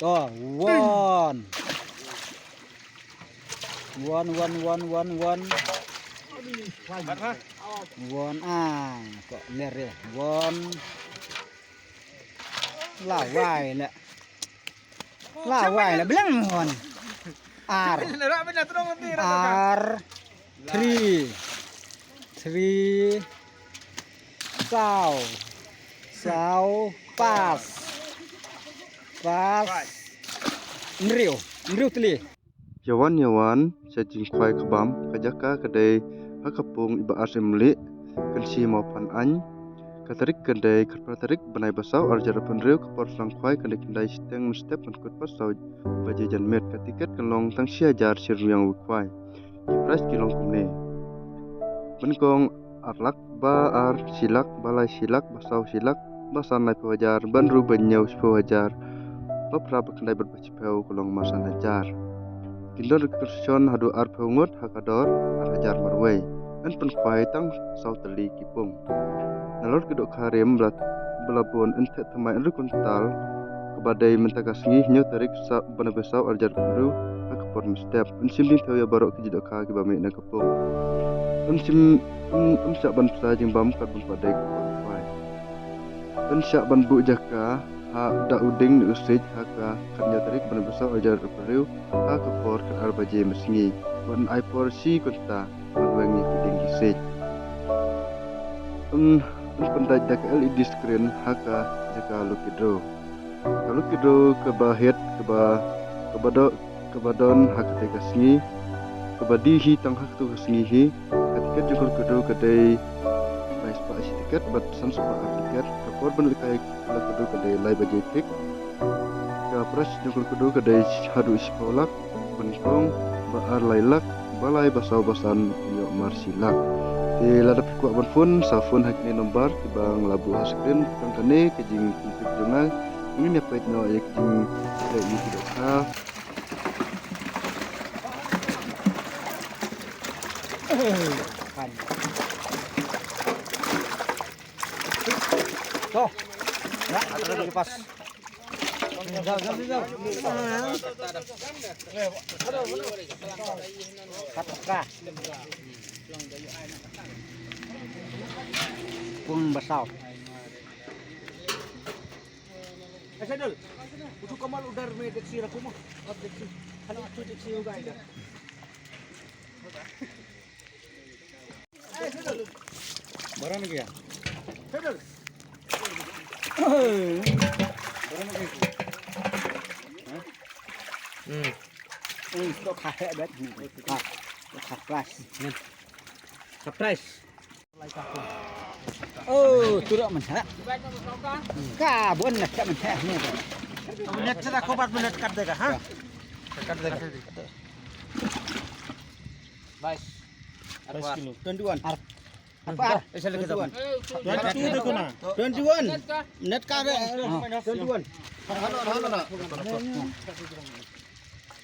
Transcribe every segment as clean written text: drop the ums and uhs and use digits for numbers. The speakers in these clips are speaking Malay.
Toh, one. One. One kok ler ya. One. Lawai lah belang one. R. Three. Sao. Pas. Ngriu teli. Yawan cacing kwai kebam kajaka kedai hakapung iba assembly kensi maupan an katarik kedai kerpatarik benai basau arjar penriu kapor sang kwai kedai steng step menkut pasau baje jan met katiket kelong tang siajar siru yang wikwai kipras kilong kumne benkong arlak ba ar silak balai silak basau silak basan lai pewajar banru benyau pewajar bapra bekendai berbacipau kolong masa najar kindor kerson hadu ar peungut hakador ar hajar marwai an penkwai tang sau teli kipung nalor kedok karem belabon ente temai ru kuntal kebadai mentagasngi nyu tarik sa banabesau arjar peru hakapor mestep ensim din teu ya barok kejedok ka kibame na kepung sak ban sajing bam kat bun padai kwai sak ban bu jaka ha da uding ni usij haka katnya tarik ban besar ajar perlu ha kapor kat arbaje mesngi ban ai porsi kunta wangi kiding kisej pendaj dak LED screen haka jaka lukidro kalau kidro ke bahet kebadon hak tegasngi kebadihi tang hak tu kasngihi ketika jukul kidro kedai bais pa tiket bat san supa tiket kapor ban likai kudu kedai lai baje tik kapras jukul kudu kedai hadu iskolak benkong baar lailak balai basau basan yo marsilak ti ladap kuat banfun safun hakni nombar tibang labu haskrin kang kene kejing tip jonga ini nyapait no ya kejing ini tidak ka Toh. Ya, ada di pas. Jauh. Kata. Pung basau. Sadul. Udah kamal udar me deksi aku mah. Deksi. Halo tu deksi juga ada. Sadul. Barang lagi ya? Sadul. Barang lagi. Kok kahe bet. Surprise. Oh, turut menha. Ka bon nak tak menha ni. Menit sudah aku 4 menit kat deka, ha? Kat deka. Bais. 12 kilo. 21. Apa? Esal kita. 22 deko na. 21. Net ka 21. Halo.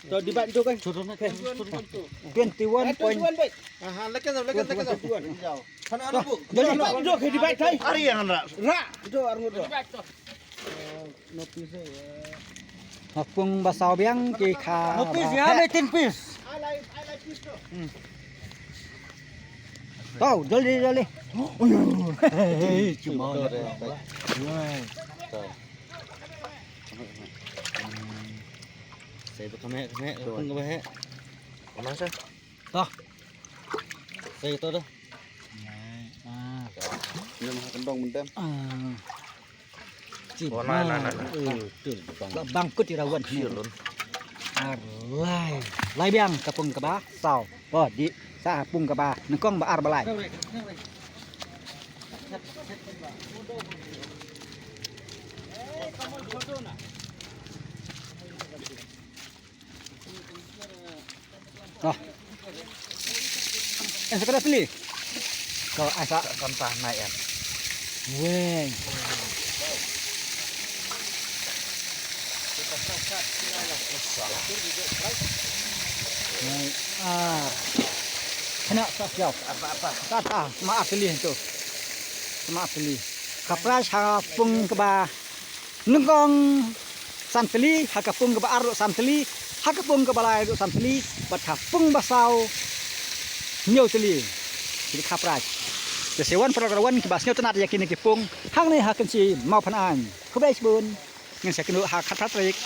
To dibat itu kan. 21 point. baik. Aha, lekas. Kana ana bu. Jadi itu ke dibat thai. Ari yang ra. Itu arngut. Nopis Hakung basau biang ki kha. Nopis ya, 18 piece. I like piece tu. Tahu, jolly. Cuma saya tu kami tunggu bahe. Mana sah? Toh. Saya tu dah. yang kendong mendem Bangkut irawan ni. Arlai. Lai biang kapung kaba sau. Oh di sa pung kaba nengkong ba ar balai. Oh. Sekarang beli. Kau asa Kantah naik ya. weng. Kena siap. Apa-apa. Kata maaf beli itu. Maaf beli. Kapras hapung keba nengkong santeli hakapung ke baar santeli hakapung ke balai santeli bat kapung basau nyau teli jadi kapraj kesewan perlawan ke basnya tenat yakin ke pung hang ni hakan si mau panan kubais bun ngan saya kena hak katrik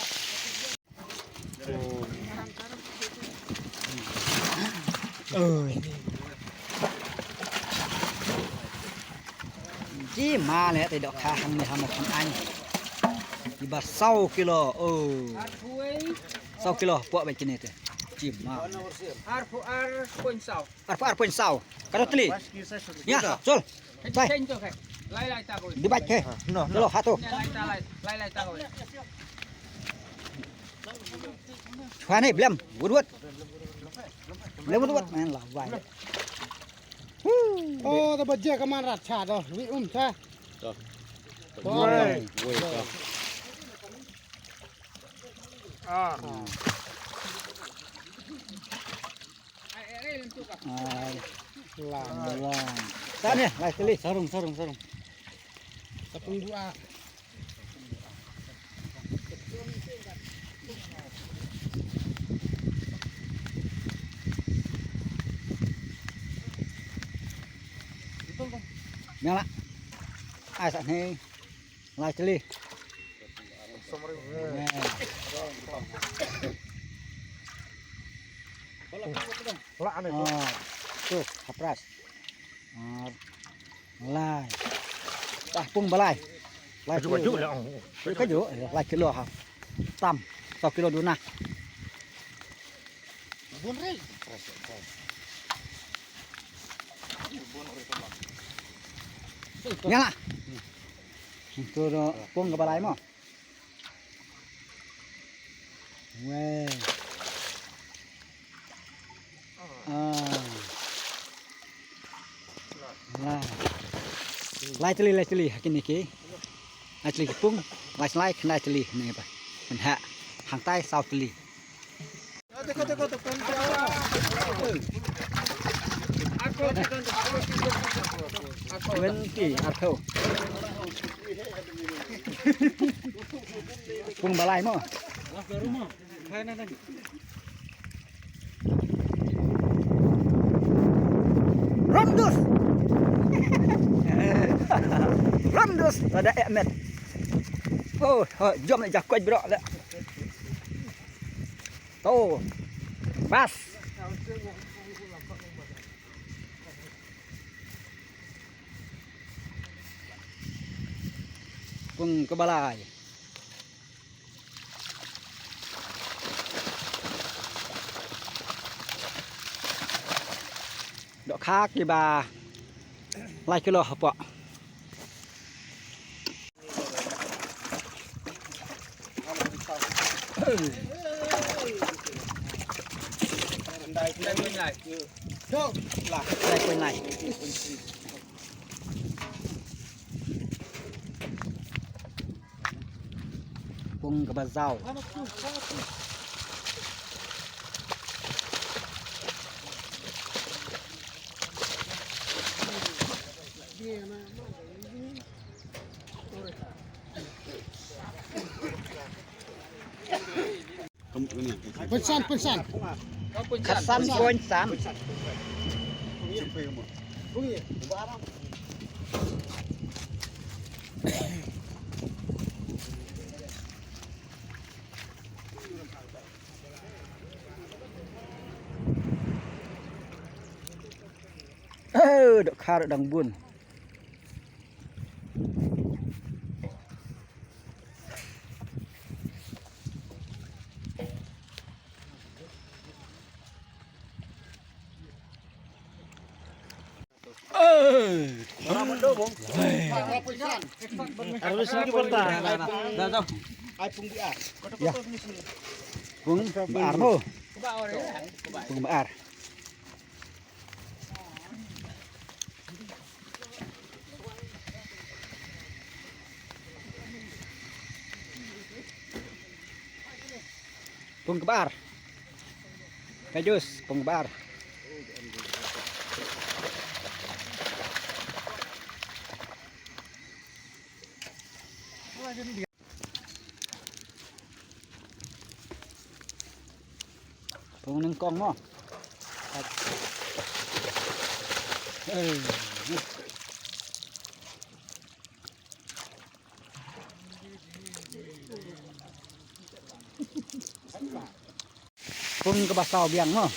chỉ mà lẽ thì đọc khá hàng này một phần anh thì bà sau kilo sau kilo buat macam ni tu chỉ mà ar poin sau kalau teli ya sol sai di baik ke lo hatu Hoa này blem buat main lah vai Oh, ta bajja kaman rat cha do, wi cha. Woi. Lang. Sana, lai teli sarung. Tepung dua. Nyala. Ai sat ni lai teli. Tuh, kapras. Lai. Tah pung balai. Lai kaju lai kilo ha. Tam, 1 kilo duna. Nyala. Itu pung ke balai mo. Weh. Lai teli hakin niki. Lai teli pung, lai teli ni apa. Menhak hang tai sau teli. Wenti atau pung balai mo. Ramdus. Ramdus ada emet. Oh, jom nak jakut bro dah. Tuh. Pas. Pung ke balai. Dok kaki ba. Lai kilo apa? Đây quên này. Pung ke bazau. Pensan. Kesan poin sam. Dok kar dang bun. Harus sini bertah. Dah. Ai pung biar. Ya. Pung baar mo. Pung baar. Pung kebar. Kajus, pung kebar. Pung neng kong mo. Pung ke basau biang mo.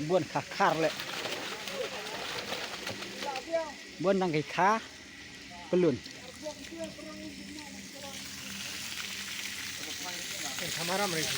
Buôn khá khá lệ. Buôn đang cái khá pelun. Kamera mereka.